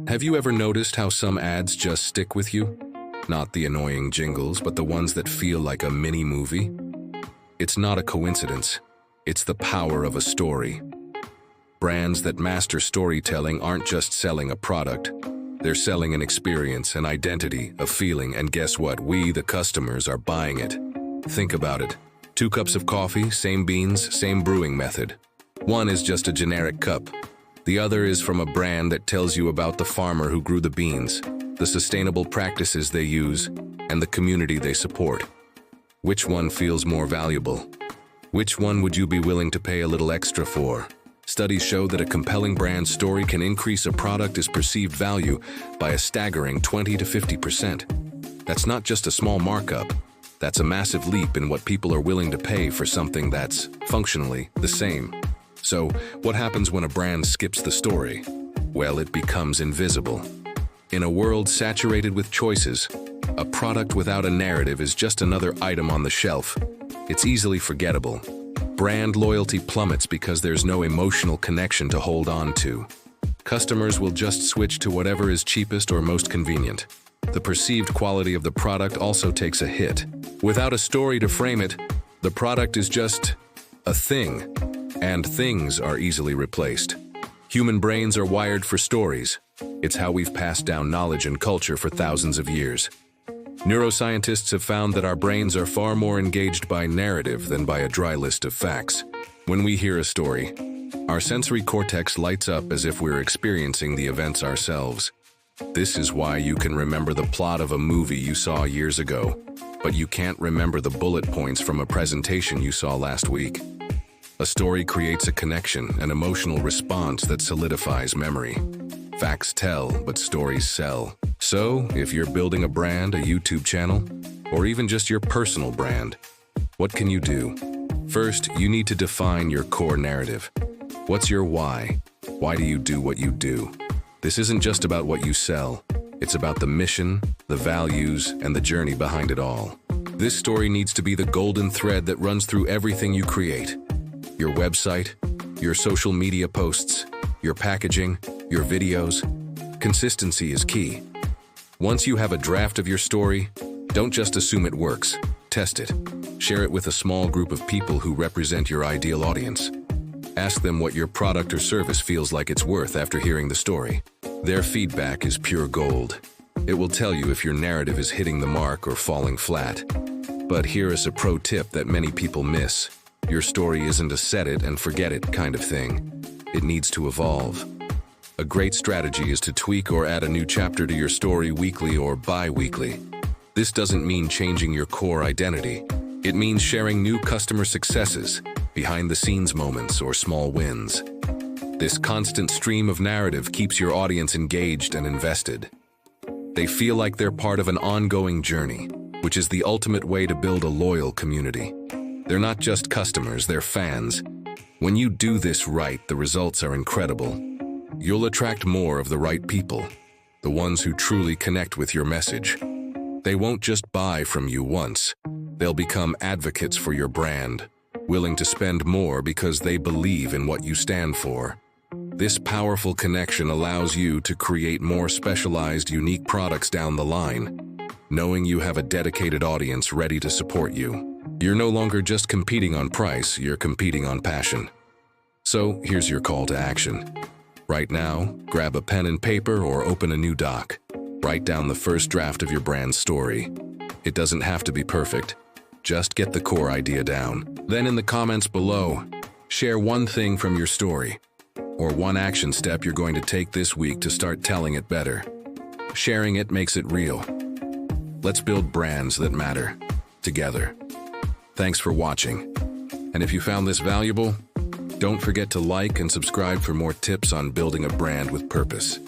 Have you ever noticed how some ads just stick with you? Not the annoying jingles, but the ones that feel like a mini movie? It's not a coincidence. It's the power of a story. Brands that master storytelling aren't just selling a product. They're selling an experience, an identity, a feeling, and guess what? We, the customers, are buying it. Think about it. 2 cups of coffee, same beans, same brewing method. One is just a generic cup. The other is from a brand that tells you about the farmer who grew the beans, the sustainable practices they use, and the community they support. Which one feels more valuable? Which one would you be willing to pay a little extra for? Studies show that a compelling brand story can increase a product's perceived value by a staggering 20 to 50%. That's not just a small markup. That's a massive leap in what people are willing to pay for something that's functionally the same. So, what happens when a brand skips the story? Well, it becomes invisible. In a world saturated with choices, a product without a narrative is just another item on the shelf. It's easily forgettable. Brand loyalty plummets because there's no emotional connection to hold on to. Customers will just switch to whatever is cheapest or most convenient. The perceived quality of the product also takes a hit. Without a story to frame it, the product is just a thing, and things are easily replaced. Human brains are wired for stories. It's how we've passed down knowledge and culture for thousands of years. Neuroscientists have found that our brains are far more engaged by narrative than by a dry list of facts. When we hear a story, our sensory cortex lights up as if we're experiencing the events ourselves. This is why you can remember the plot of a movie you saw years ago, but you can't remember the bullet points from a presentation you saw last week. A story creates a connection, an emotional response that solidifies memory. Facts tell, but stories sell. So, if you're building a brand, a YouTube channel, or even just your personal brand, what can you do? First, you need to define your core narrative. What's your why? Why do you do what you do? This isn't just about what you sell. It's about the mission, the values, and the journey behind it all. This story needs to be the golden thread that runs through everything you create. Your website, your social media posts, your packaging, your videos. Consistency is key. Once you have a draft of your story, don't just assume it works. Test it. Share it with a small group of people who represent your ideal audience. Ask them what your product or service feels like it's worth after hearing the story. Their feedback is pure gold. It will tell you if your narrative is hitting the mark or falling flat. But here is a pro tip that many people miss. Your story isn't a set it and forget it kind of thing. It needs to evolve. A great strategy is to tweak or add a new chapter to your story weekly or bi-weekly. This doesn't mean changing your core identity. It means sharing new customer successes, behind-the-scenes moments, or small wins. This constant stream of narrative keeps your audience engaged and invested. They feel like they're part of an ongoing journey, which is the ultimate way to build a loyal community. They're not just customers, they're fans. When you do this right, the results are incredible. You'll attract more of the right people, the ones who truly connect with your message. They won't just buy from you once. They'll become advocates for your brand, willing to spend more because they believe in what you stand for. This powerful connection allows you to create more specialized, unique products down the line, knowing you have a dedicated audience ready to support you. You're no longer just competing on price, you're competing on passion. So here's your call to action. Right now, grab a pen and paper or open a new doc. Write down the first draft of your brand's story. It doesn't have to be perfect. Just get the core idea down. Then in the comments below, share one thing from your story, or one action step you're going to take this week to start telling it better. Sharing it makes it real. Let's build brands that matter, together. Thanks for watching. And if you found this valuable, don't forget to like and subscribe for more tips on building a brand with purpose.